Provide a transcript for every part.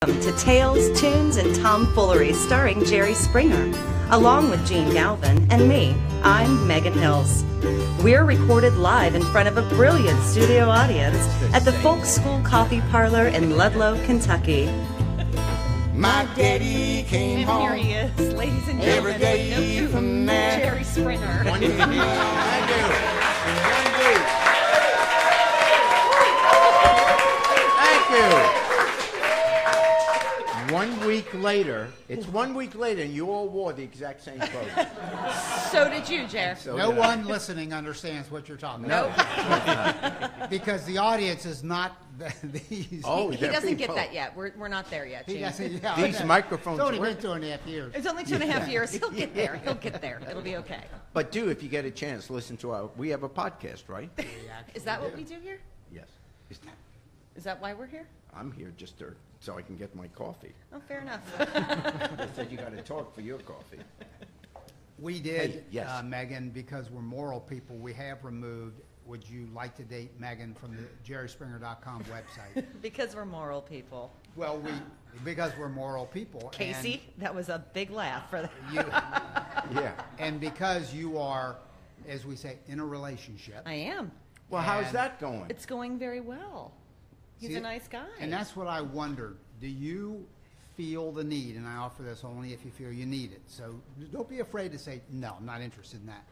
Welcome to Tales, Tunes, and Tomfoolery starring Jerry Springer, along with Gene Galvin and me. I'm Megan Hills. We're recorded live in front of a brilliant studio audience at the Folk School Coffee Parlor in Ludlow, Kentucky. My daddy came home. Here he is, ladies and gentlemen. Every day from there. Jerry Springer. Thank you. 1 week later, it's 1 week later, and you all wore the exact same clothes. So did you, Jer. So No did I. one listening understands what you're talking No. about. Because the audience is not these. Oh, He they're doesn't get people. that yet. We're not there yet, He Gene. doesn't- yeah, These I know. microphones It's only work. been 2.5 years. It's only 2.5 years. He'll get there. He'll get there. It'll be okay. But do, if you get a chance, listen to we have a podcast, right? Is that what we do here? Yes. Is that why we're here? I'm here just so I can get my coffee. Oh, fair enough. They said you got to talk for your coffee. We did, Hey, yes. Megan, because we're moral people, we have removed, would you like to date Megan from the jerryspringer.com website? Because we're moral people. Well, because we're moral people. Casey, that was a big laugh for that. Yeah. And because you are, as we say, in a relationship. I am. Well, how's And- that going? It's going very well. He's See, a nice guy. And that's what I wondered. Do you feel the need, and I offer this only if you feel you need it, so don't be afraid to say, no, I'm not interested in that.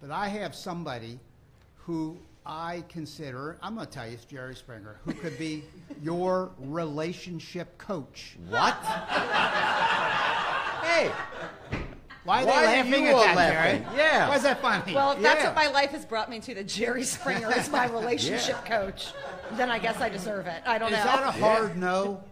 But I have somebody who I consider, I'm going to tell you, it's Jerry Springer, who could be your relationship coach. What? Hey. Why are they Why are laughing you at all that, laughing? Jerry? Yeah. Why is that funny? Well, if that's Yeah. what my life has brought me to, that Jerry Springer is my relationship coach, then I guess I deserve it. I don't is know. that a hard no?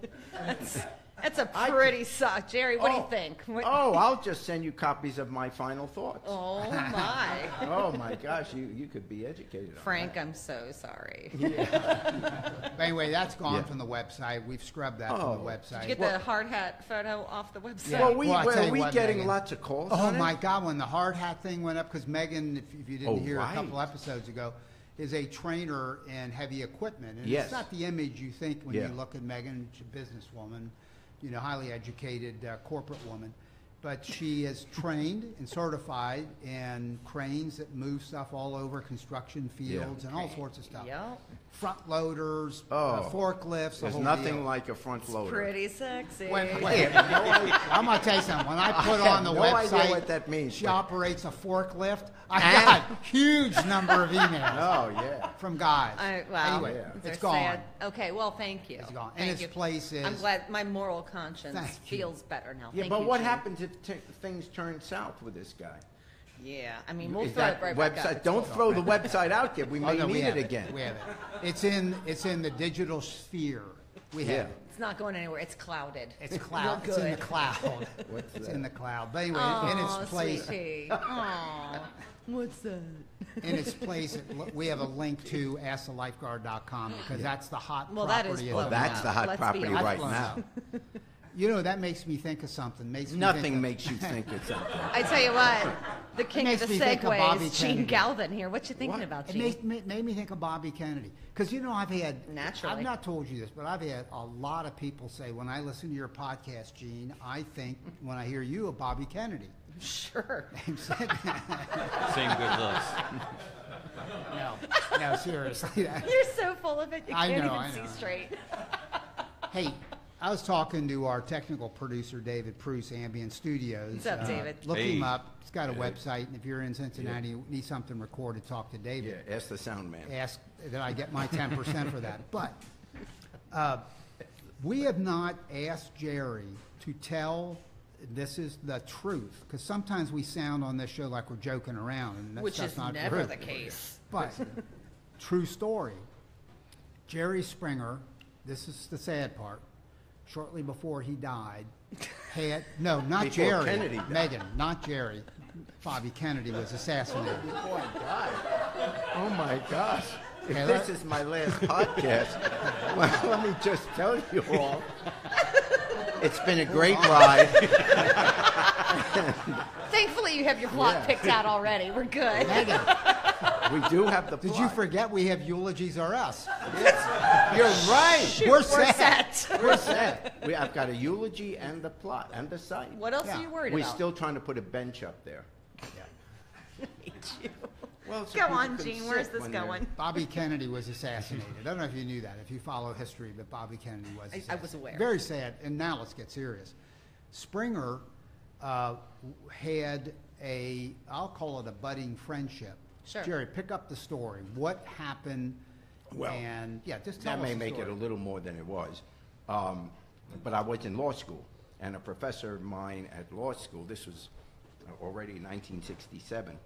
That's a pretty suck. Jerry, what do you think? Oh, I'll just send you copies of my final thoughts. Oh, my. Oh my gosh, you could be educated on Frank, I'm so sorry. But anyway, that's gone Yeah. from the website. We've scrubbed that from Oh. the website. Did you get the hard hat photo off the website? Yeah. Well, Well, I'll tell are you we what, getting Megan. lots of calls Oh on my it? God, when the hard hat thing went up, because Megan, if you didn't Oh, hear a right. couple episodes ago, is a trainer in heavy equipment. And Yes. it's not the image you think when Yeah. you look at Megan. She's a businesswoman, you know, highly educated corporate woman. But she is trained and certified in cranes that move stuff all over construction fields and all sorts of stuff. Yep. Front loaders, Oh. forklifts, the There's whole nothing deal. like a front loader. Pretty sexy. I'm going to tell you something. When I put I on the have no idea website, what that means, she but- operates a forklift. I And- got a huge number of emails Oh yeah. from guys. Wow. Anyway, Yeah. They're it's gone. sad. Okay, well, thank you. It's gone. Thank And its you. place is. I'm glad my moral conscience Thank you. feels better now. Yeah, Thank but you, what Gene. happens if things turn south with this guy? Yeah, I mean, we'll Is throw that it right back website? up. Don't throw the website out yet. We Oh, may no, we need have it again. We have it. It's in the digital sphere. We have Yeah. it. It's not going anywhere. It's clouded. It's cloud. Real It's in the good. cloud. What's It's that? in the cloud. But anyway, in Aw, its place. sweetie. Aw. What's that? In its place, we have a link to AskTheLifeguard.com because that's the hot Well, that property. is of Well, the blown that's up. the hot Let's be property honest. right blown now. You know, that makes me think of something. Nothing makes you think it's something. I tell you what, the king of makes the me think of Bobby segues, Gene Kennedy. Galvin here. What you thinking What? about, It Gene? made me think of Bobby Kennedy. Because, you know, I've Naturally. not told you this, but I've had a lot of people say, when I listen to your podcast, Gene, I think, when I hear you, of Bobby Kennedy. Sure. Same good looks. No, seriously. You're so full of it, you I can't know, even I see know. straight. Hey, I was talking to our technical producer, David Pruce, Ambient Studios. What's up, David? Look Hey. him up. He's got a website, and if you're in Cincinnati, you need something recorded, talk to Yeah, David. ask the sound man. Ask that I get my 10% for that. But we have not asked Jerry to tell this is the truth, because sometimes we sound on this show like we're joking around, and that's Which just is not never true. the case. But true story. Jerry Springer, this is the sad part, shortly before he died, had, no, not Before Jerry, Kennedy died. Megan, not Jerry. Bobby Kennedy was assassinated. Oh my God. Oh my gosh. If Okay, this is my last podcast, well, let me just tell you all, it's been a great ride. Thankfully, you have your plot Yeah. picked out already. We're good. Megan, We do have the did plot. you forget we have eulogies are us? You're right. We're We're set. set. We're set. I've got a eulogy and the plot and the site. What else Yeah. are you worried We're about? still trying to put a bench up there. Well, so Go people on, can Gene. sit Where's this when they're- going? Bobby Kennedy was assassinated. I don't know if you knew that, if you follow history, but Bobby Kennedy was assassinated. I was aware. Very sad. And now let's get serious. Springer had I'll call it a budding friendship. Sure. Jerry, pick up the story. What happened? Well, and yeah, just tell That us may the make it story. a little more than it was. But I was in law school, and a professor of mine at law school, this was already 1967,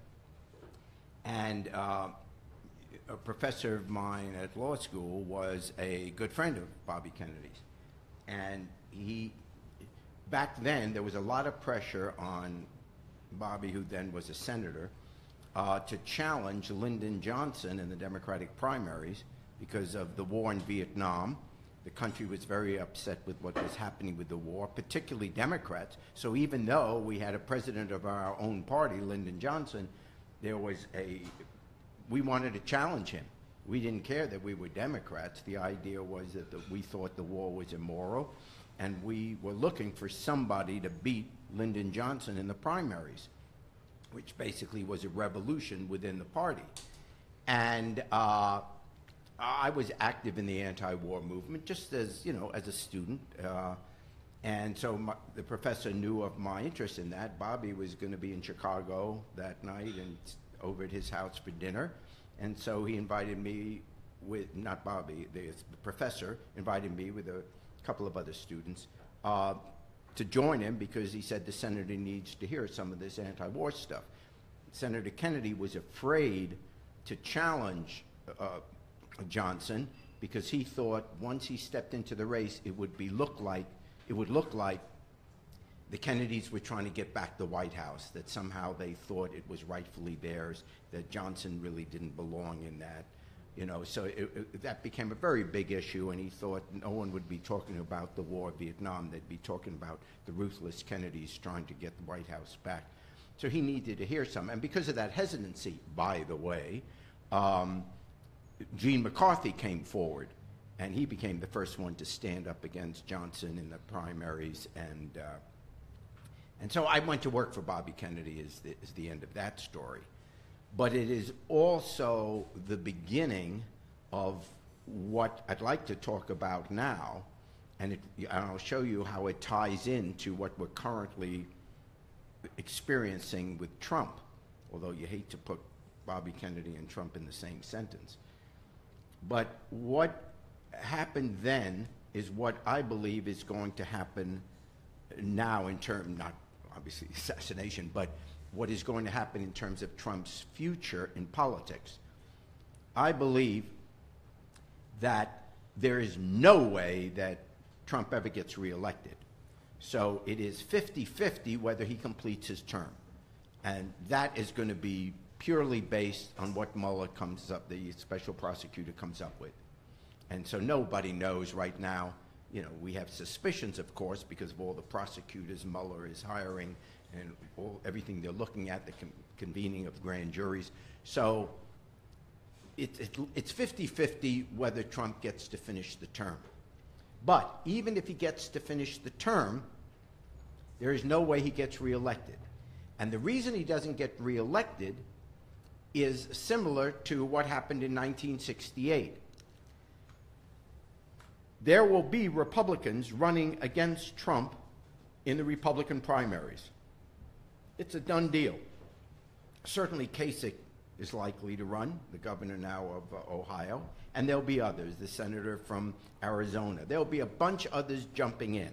and a professor of mine at law school was a good friend of Bobby Kennedy's. And back then, there was a lot of pressure on Bobby, who then was a senator, to challenge Lyndon Johnson in the Democratic primaries because of the war in Vietnam. The country was very upset with what was happening with the war, particularly Democrats. So even though we had a president of our own party, Lyndon Johnson, we wanted to challenge him. We didn't care that we were Democrats. The idea was that we thought the war was immoral, and we were looking for somebody to beat Lyndon Johnson in the primaries, which basically was a revolution within the party. And I was active in the anti-war movement, just as, as a student. And so the professor knew of my interest in that. Bobby was going to be in Chicago that night and over at his house for dinner. And so he invited me not Bobby, the professor invited me with a couple of other students to join him, because he said the senator needs to hear some of this anti-war stuff. Senator Kennedy was afraid to challenge Johnson, because he thought once he stepped into the race, it would look like the Kennedys were trying to get back the White House, that somehow they thought it was rightfully theirs, that Johnson really didn't belong in that. So that became a very big issue, and he thought no one would be talking about the war of Vietnam. They'd be talking about the ruthless Kennedys trying to get the White House back. So he needed to hear some. And because of that hesitancy, by the way, Gene McCarthy came forward, and he became the first one to stand up against Johnson in the primaries. And so I went to work for Bobby Kennedy is the end of that story. But it is also the beginning of what I'd like to talk about now, and I'll show you how it ties into what we're currently experiencing with Trump, although you hate to put Bobby Kennedy and Trump in the same sentence. But what happened then is what I believe is going to happen now in terms, not obviously assassination, but what is going to happen in terms of Trump's future in politics. I believe that there is no way that Trump ever gets reelected. So it is 50-50 whether he completes his term. And that is going to be purely based on what Mueller the special prosecutor comes up with. And so nobody knows right now. We have suspicions, of course, because of all the prosecutors Mueller is hiring and everything they're looking at, the convening of grand juries. So it's 50-50 whether Trump gets to finish the term. But even if he gets to finish the term, there is no way he gets reelected. And the reason he doesn't get reelected is similar to what happened in 1968. There will be Republicans running against Trump in the Republican primaries. It's a done deal. Certainly Kasich is likely to run, the governor now of Ohio, and there'll be others, the senator from Arizona. There'll be a bunch of others jumping in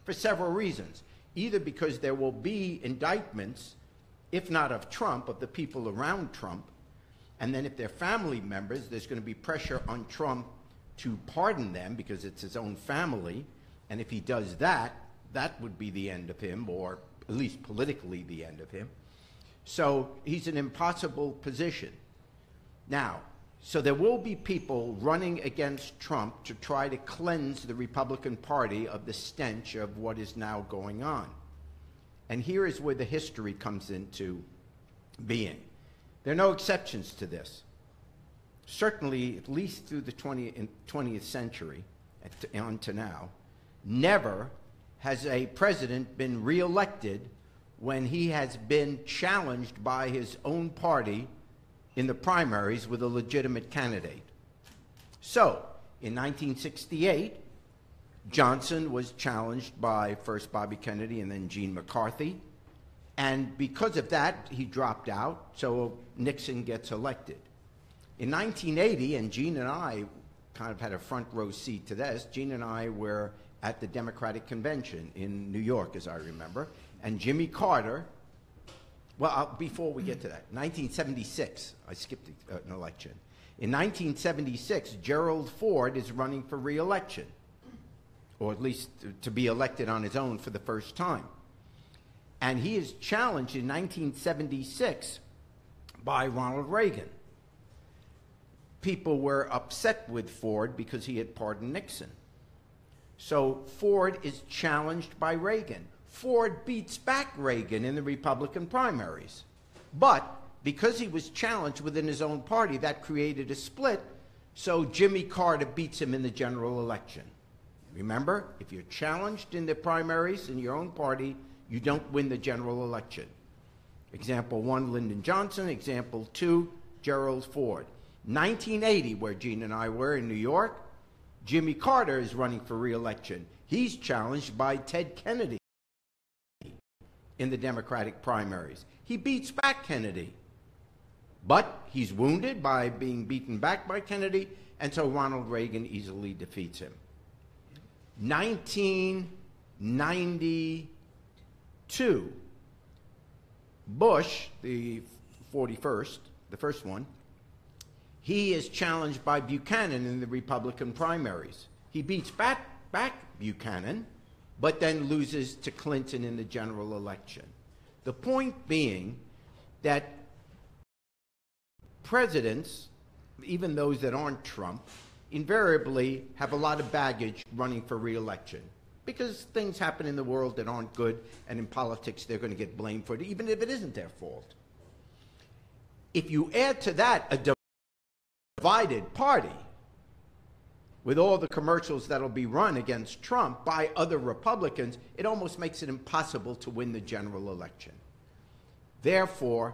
for several reasons. Either because there will be indictments, if not of Trump, of the people around Trump, and then if they're family members, there's going to be pressure on Trump to pardon them because it's his own family, and if he does that, that would be the end of him, or at least politically the end of him. So he's in an impossible position. Now, so there will be people running against Trump to try to cleanse the Republican Party of the stench of what is now going on. And here is where the history comes into being. There are no exceptions to this. Certainly, at least through the 20th century, on to now, never has a president been reelected when he has been challenged by his own party in the primaries with a legitimate candidate? So, in 1968, Johnson was challenged by first Bobby Kennedy and then Gene McCarthy. And because of that, he dropped out, so Nixon gets elected. In 1980, and Gene and I kind of had a front row seat to this, Gene and I were at the Democratic Convention in New York, as I remember, and Jimmy Carter, well, before we get to that, 1976, I skipped an election. In 1976, Gerald Ford is running for re-election, or at least to be elected on his own for the first time. And he is challenged in 1976 by Ronald Reagan. People were upset with Ford because he had pardoned Nixon. So Ford is challenged by Reagan. Ford beats back Reagan in the Republican primaries. But because he was challenged within his own party, that created a split, so Jimmy Carter beats him in the general election. Remember, if you're challenged in the primaries in your own party, you don't win the general election. Example 1, Lyndon Johnson. Example 2, Gerald Ford. 1980, where Gene and I were in New York, Jimmy Carter is running for re-election. He's challenged by Ted Kennedy in the Democratic primaries. He beats back Kennedy, but he's wounded by being beaten back by Kennedy, and so Ronald Reagan easily defeats him. 1992, Bush, the 41st, the first one, he is challenged by Buchanan in the Republican primaries. He beats back Buchanan, but then loses to Clinton in the general election. The point being that presidents, even those that aren't Trump, invariably have a lot of baggage running for re-election because things happen in the world that aren't good, and in politics they're going to get blamed for it, even if it isn't their fault. If you add to that a divided party with all the commercials that'll be run against Trump by other Republicans, it almost makes it impossible to win the general election. Therefore,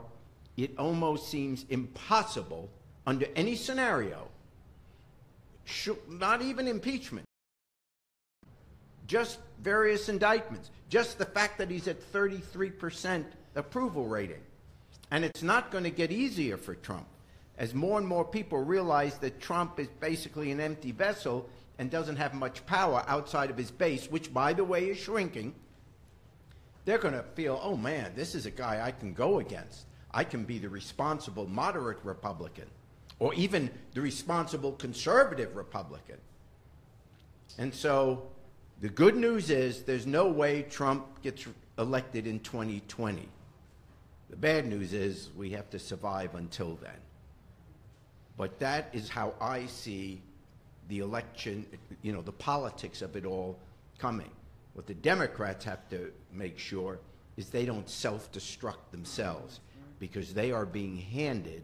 it almost seems impossible under any scenario, not even impeachment, just various indictments, just the fact that he's at 33% approval rating. And it's not going to get easier for Trump. As more and more people realize that Trump is basically an empty vessel and doesn't have much power outside of his base, which, by the way, is shrinking, they're going to feel, oh, man, this is a guy I can go against. I can be the responsible moderate Republican, or even the responsible conservative Republican. And so the good news is there's no way Trump gets elected in 2020. The bad news is we have to survive until then. But that is how I see the election, you know, the politics of it all coming. What the Democrats have to make sure is they don't self-destruct themselves, because they are being handed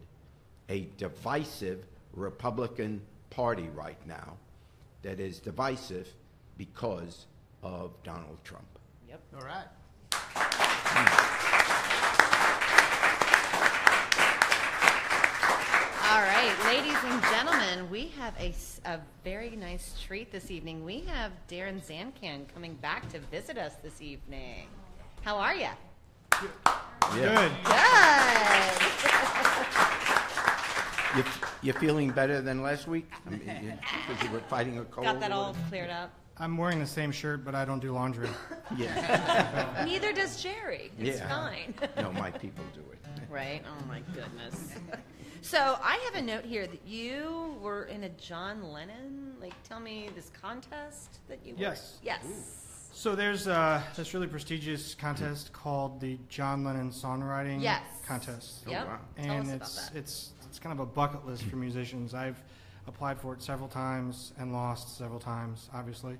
a divisive Republican Party right now that is divisive because of Donald Trump. Yep. All right. All right, ladies and gentlemen, we have a very nice treat this evening. We have Darren Zancan coming back to visit us this evening. How are you? Yeah. Good. You feeling better than last week? I mean, because you were fighting a cold? Got that all cleared up? I'm wearing the same shirt, but I don't do laundry. Yeah. Neither does Jerry. It's fine. No, my people do it. Right? Oh, my goodness. So I have a note here that you were in a John Lennon, tell me this contest that you were. Yes. Yes. So there's this really prestigious contest called the John Lennon Songwriting Contest. Yep. Oh, wow. Tell And us about that. it's kind of a bucket list for musicians. I've applied for it several times and lost several times, obviously.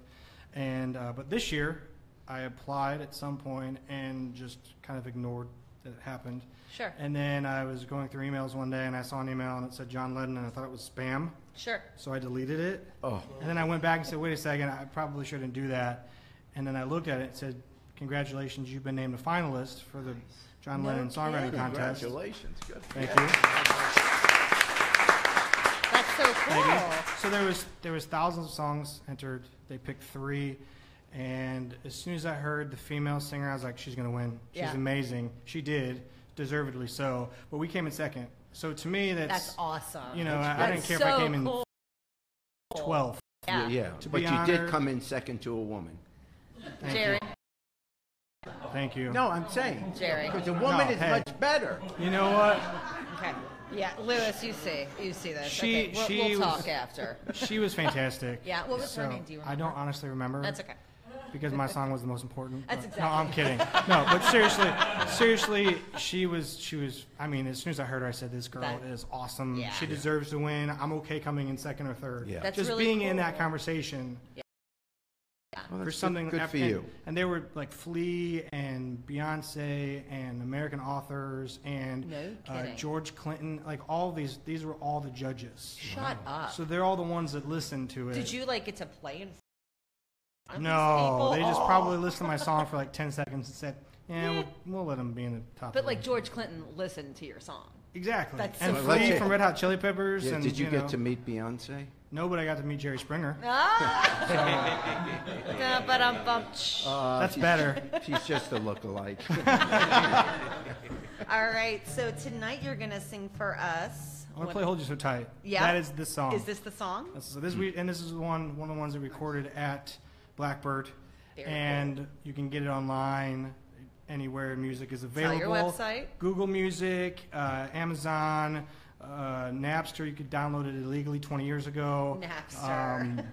And but this year I applied at some point and just kind of ignored that it happened. Sure. And then I was going through emails one day and I saw an email and it said John Lennon and I thought it was spam. Sure. So I deleted it. Oh. And then I went back and said, wait a second, I probably shouldn't do that. And then I looked at it and said, congratulations, you've been named a finalist for the John Lennon Songwriting Contest. Congratulations. Good. Thank you. That's so cool. So there was thousands of songs entered. They picked 3. And as soon as I heard the female singer, I was like, she's going to win. She's Yeah. amazing. She did, deservedly so. But we came in second. So to me, That's awesome. you know, I That's didn't care so if I came in cool. 12th. Yeah. Yeah, To but be you did honored- come in second to a woman. Thank Jerry. you. Thank you. No, I'm saying. Jerry. Because a woman No, is hey. much better. You know what? Okay. Yeah, Lewis, you see this. She- okay, she we'll was- talk after. She was fantastic. Yeah, what was her So, name? Do you I remember? don't honestly remember. That's okay. Because my song was the most important. That's No, I'm exactly- kidding. No, but seriously, she was. I mean, as soon as I heard her, I said, "This girl That- is awesome. Yeah. She deserves to win. I'm okay coming in second or third." Yeah. That's Just really being in cool. that conversation Well, for that's something. good for you. And they were like Flea and Beyonce and American authors and No kidding. George Clinton. Like all these were all the judges. Shut up. So they're all the ones that listened to it. Did you like get to play in front of these No, people? they just Oh. probably listened to my song for like 10 seconds and said, "Yeah, we'll let him be in the top." But of like the-" George Clinton listened to your song. exactly. That's And so Flea cool. from Red Hot Chili Peppers. Yeah, And did you know, get to meet Beyonce? No, but I got to meet Jerry Springer. That's better. She's just a look-alike. All right, so tonight you're gonna sing for us. I want to play "Hold You So Tight." Yeah. that is this song. Is this the song? So this and this is one of the ones that we recorded at Blackbird, Very and you can get it online anywhere music is available. your website? Google Music, Amazon, Napster. You could download it illegally 20 years ago. Napster.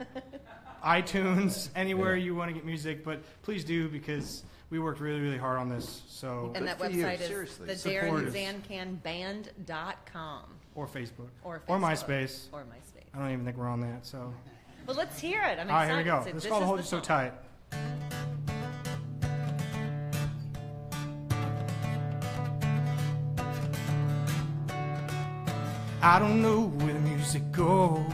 iTunes, anywhere you want to get music, but please do because we worked really, really hard on this. So And that for you, website is seriously. the Support us. DarrenZancanBand.com. or Facebook Or or Facebook. MySpace. Or MySpace. I don't even think we're on that. So Well, let's hear it. I'm all right, excited. here we go. So It's this called is "Hold the You So song. Tight." I don't know where the music goes.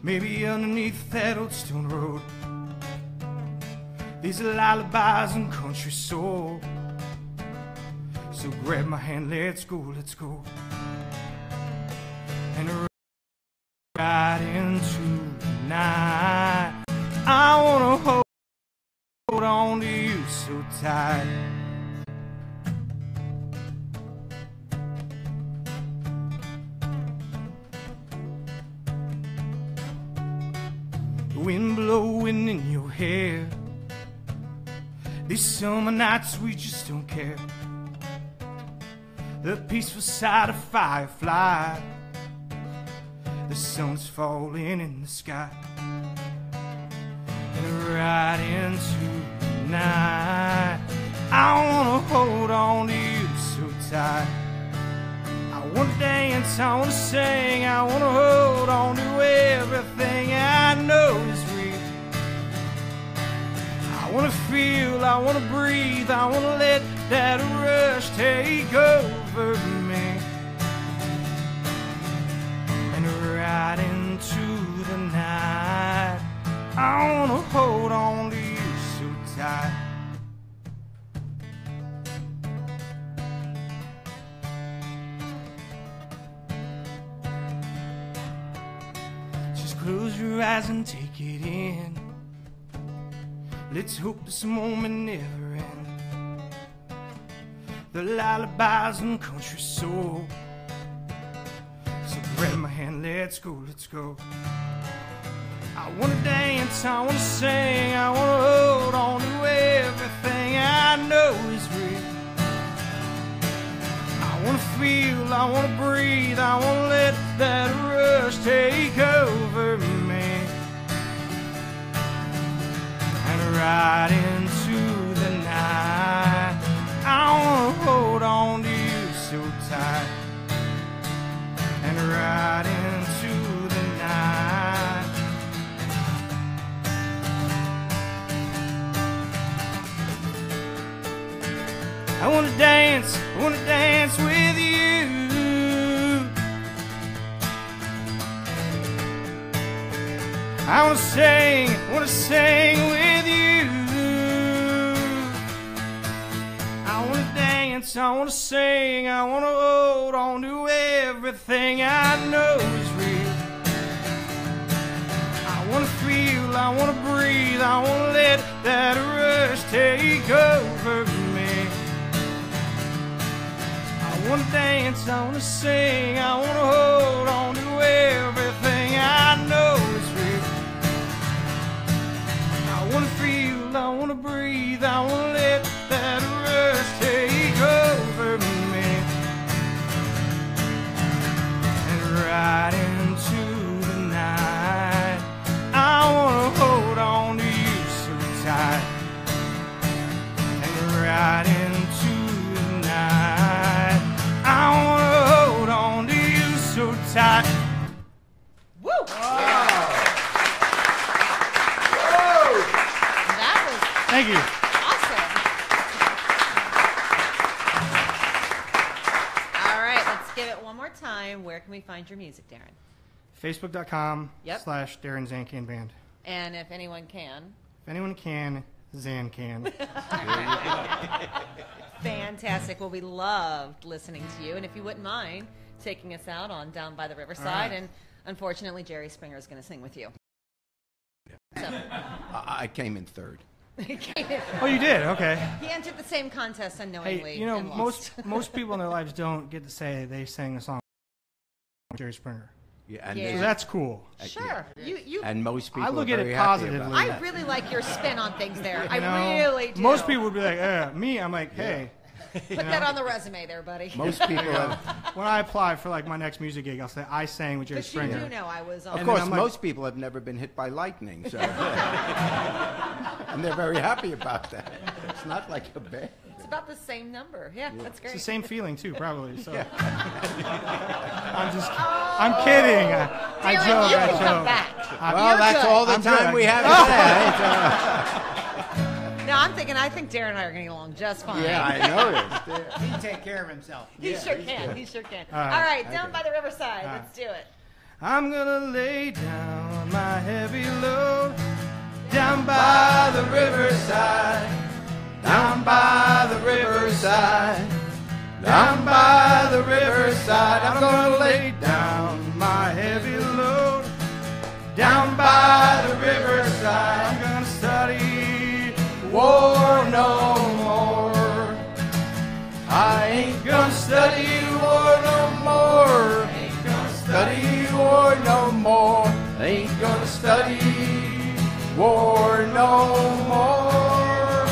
Maybe underneath that old stone road. These are lullabies and country soul. So grab my hand, let's go, let's go. And right into the night. I wanna hold on to you so tight. The wind blowing in your hair. These summer nights we just don't care. The peaceful sight of firefly. The sun's falling in the sky. And right into the night. I wanna hold on to you so tight. I wanna dance, I wanna sing, I wanna hold on to everything I know is real. I wanna feel, I wanna breathe, I wanna let that rush take over me. And right into the night, I wanna hold on to you so tight. Just close your eyes and take it in. Let's hope this moment never ends. The lullabies and country soul. So grab my hand, let's go, let's go. I wanna dance, I wanna sing, I wanna hold on to everything I know is real. I wanna feel, I wanna breathe, I wanna let that rush take over me. And right into the night, I wanna hold on to you so tight. And right into the night, I wanna dance with you. I wanna sing with you. I wanna dance, I wanna sing, I wanna hold on to everything I know is real. I wanna feel, I wanna breathe, I wanna let that rush take over me. I wanna dance, I wanna sing, I wanna hold on to everything I know is real. I wanna feel, I wanna breathe, I wanna let that rush take over me. And right into the night, I wanna hold on to you so tight. And right into the night, I wanna hold on to you so tight. Woo! That was Thank you. awesome. All right, let's give it one more time. Where can we find your music, Darren? Facebook.com Yep. / Darren Zancan Band. And if anyone can, If anyone can, Zan can. fantastic. Well, we loved listening to you. And if you wouldn't mind taking us out on Down by the Riverside. right. And unfortunately, Jerry Springer is going to sing with you. So, I came in third. Oh, you did? Okay. he entered the same contest unknowingly. Hey, you know, and lost. most people in their lives don't get to say they sang a song with Jerry Springer. Yeah, and, Yeah. So that's cool. Sure. You and most people I look are at it very happy positively. about I that. really like your spin on things there. I You know, really do. Most people would be like, me, I'm like, hey. Put that on the resume there, buddy. Most people have, When I apply for like my next music gig, I'll say I sang with Jerry But you Springer. do know I was on. of And course, then I'm like- most people have never been hit by lightning, so and they're very happy about that. It's not like a bad. It's about the same number. Yeah, that's great. It's the same feeling too, probably. So I'm kidding. I Darren, joke. you I can come joke. back. Well, You're that's good. all the I'm time good. we have today. No, I'm thinking. I think Darren and I are going to get along just fine. Yeah, I noticed. He can take care of himself. He sure can. He sure can. All right. right, down by the riverside. Let's do it. I'm gonna lay down my heavy load down by the riverside, Down by the riverside, down by the riverside, I'm gonna lay down my heavy load down by the riverside. I'm gonna study War no more. I ain't gonna study war no more. Ain't gonna study war no more. Ain't gonna study war no more.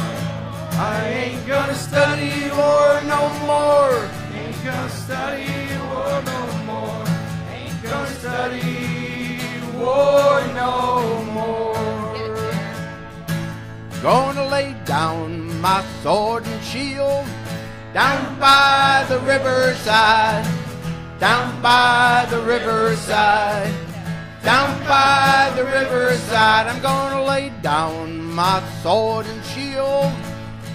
I ain't gonna study war no more. ain't gonna study war no more. Ain't gonna study war no more. Get it, Darren. Gonna lay down my sword and shield down by the riverside, down by the riverside, down by the riverside. I'm gonna lay down my sword and shield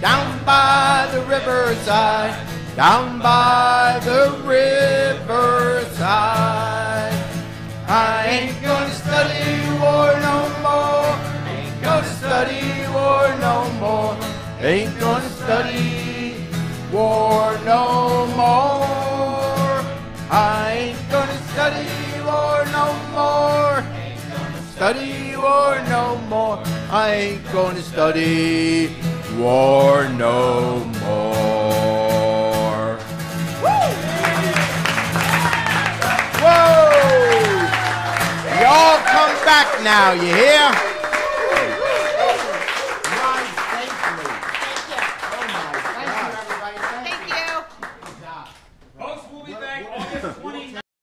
down by the riverside, down by the riverside. I ain't gonna study war no more. Ain't gonna study war no more. Ain't gonna study war no more. I ain't gonna study war no more. Ain't gonna study war no more. I ain't gonna study war no more. Whoa! Y'all come back now, you hear?